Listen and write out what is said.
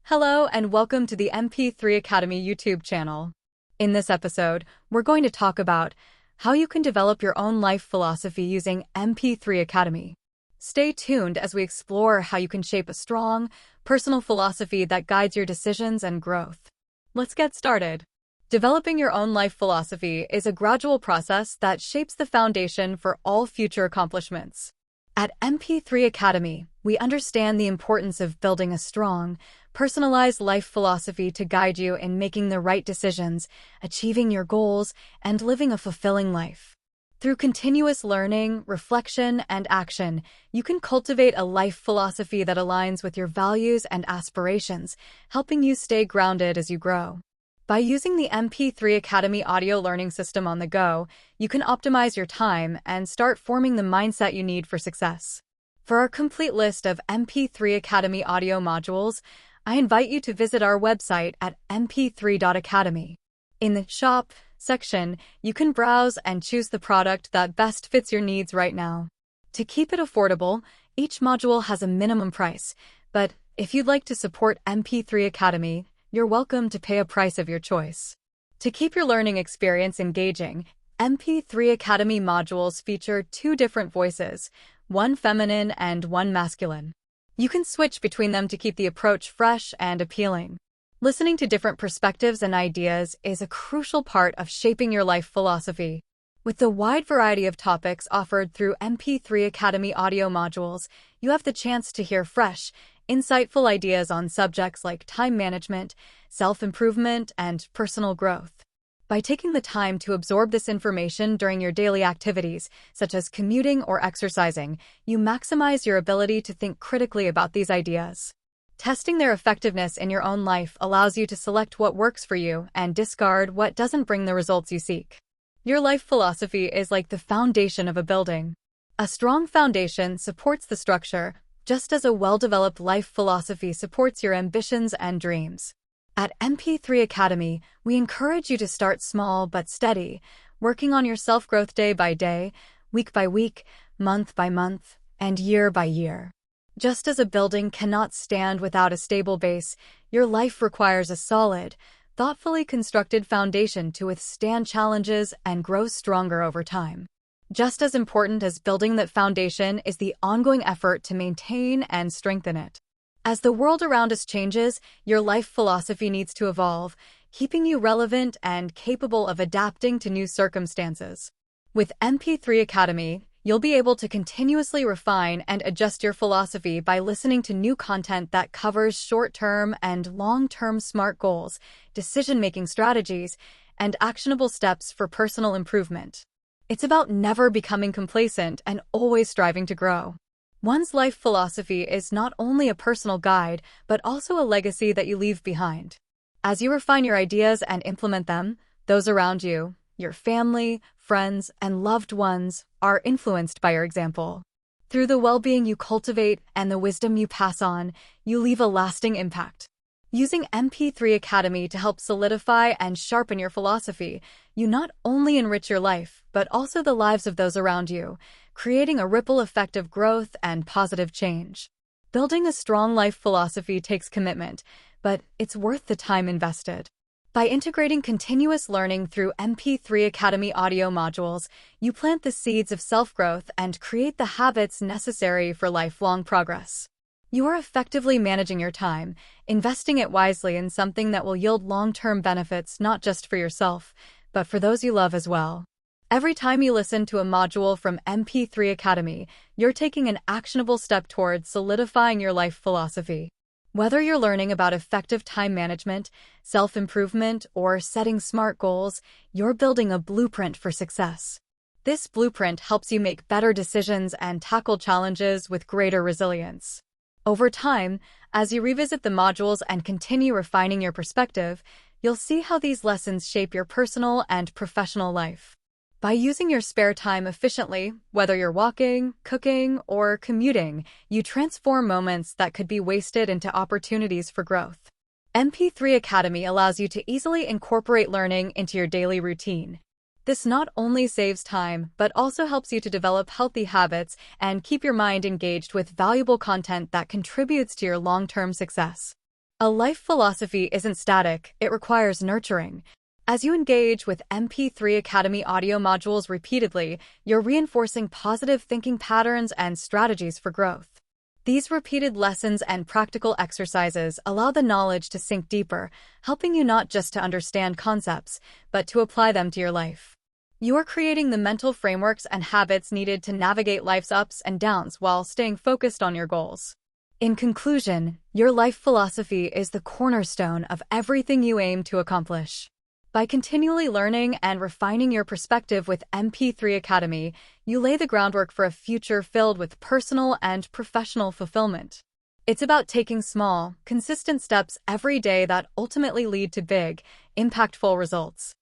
Hello and welcome to the mp3 Academy YouTube channel. In this episode, we're going to talk about how you can develop your own life philosophy using mp3 Academy. Stay tuned as we explore how you can shape a strong, personal philosophy that guides your decisions and growth. Let's get started. Developing your own life philosophy is a gradual process that shapes the foundation for all future accomplishments. At mp3 Academy, we understand the importance of building a strong, personalized life philosophy to guide you in making the right decisions, achieving your goals, and living a fulfilling life. Through continuous learning, reflection, and action, you can cultivate a life philosophy that aligns with your values and aspirations, helping you stay grounded as you grow. By using the mp3 Academy audio learning system on the go, you can optimize your time and start forming the mindset you need for success. For our complete list of mp3 Academy audio modules, I invite you to visit our website at mp3.Academy. In the Shop section, you can browse and choose the product that best fits your needs right now. To keep it affordable, each module has a minimum price, but if you'd like to support mp3 Academy, you're welcome to pay a price of your choice. To keep your learning experience engaging, mp3 Academy modules feature two different voices, one feminine and one masculine. You can switch between them to keep the approach fresh and appealing. Listening to different perspectives and ideas is a crucial part of shaping your life philosophy. With the wide variety of topics offered through mp3 Academy audio modules, you have the chance to hear fresh, insightful ideas on subjects like time management, self-improvement, and personal growth. By taking the time to absorb this information during your daily activities, such as commuting or exercising, you maximize your ability to think critically about these ideas. Testing their effectiveness in your own life allows you to select what works for you and discard what doesn't bring the results you seek. Your life philosophy is like the foundation of a building. A strong foundation supports the structure, just as a well-developed life philosophy supports your ambitions and dreams. At mp3 Academy, we encourage you to start small but steady, working on your self-growth day by day, week by week, month by month, and year by year. Just as a building cannot stand without a stable base, your life requires a solid, thoughtfully constructed foundation to withstand challenges and grow stronger over time. Just as important as building that foundation is the ongoing effort to maintain and strengthen it. As the world around us changes, your life philosophy needs to evolve, keeping you relevant and capable of adapting to new circumstances. With mp3 Academy, you'll be able to continuously refine and adjust your philosophy by listening to new content that covers short-term and long-term SMART goals, decision-making strategies, and actionable steps for personal improvement. It's about never becoming complacent and always striving to grow. One's life philosophy is not only a personal guide, but also a legacy that you leave behind. As you refine your ideas and implement them, those around you, your family, friends, and loved ones, are influenced by your example. Through the well-being you cultivate and the wisdom you pass on, you leave a lasting impact. Using mp3 Academy to help solidify and sharpen your philosophy, you not only enrich your life, but also the lives of those around you, creating a ripple effect of growth and positive change. Building a strong life philosophy takes commitment, but it's worth the time invested. By integrating continuous learning through mp3 Academy audio modules, you plant the seeds of self-growth and create the habits necessary for lifelong progress. You are effectively managing your time, investing it wisely in something that will yield long-term benefits not just for yourself, but for those you love as well. Every time you listen to a module from mp3 Academy, you're taking an actionable step towards solidifying your life philosophy. Whether you're learning about effective time management, self-improvement, or setting SMART goals, you're building a blueprint for success. This blueprint helps you make better decisions and tackle challenges with greater resilience. Over time, as you revisit the modules and continue refining your perspective, you'll see how these lessons shape your personal and professional life. By using your spare time efficiently, whether you're walking, cooking, or commuting, you transform moments that could be wasted into opportunities for growth. mp3 Academy allows you to easily incorporate learning into your daily routine. This not only saves time, but also helps you to develop healthy habits and keep your mind engaged with valuable content that contributes to your long-term success. A life philosophy isn't static, it requires nurturing. As you engage with mp3 Academy audio modules repeatedly, you're reinforcing positive thinking patterns and strategies for growth. These repeated lessons and practical exercises allow the knowledge to sink deeper, helping you not just to understand concepts, but to apply them to your life. You are creating the mental frameworks and habits needed to navigate life's ups and downs while staying focused on your goals. In conclusion, your life philosophy is the cornerstone of everything you aim to accomplish. By continually learning and refining your perspective with mp3 Academy, you lay the groundwork for a future filled with personal and professional fulfillment. It's about taking small, consistent steps every day that ultimately lead to big, impactful results.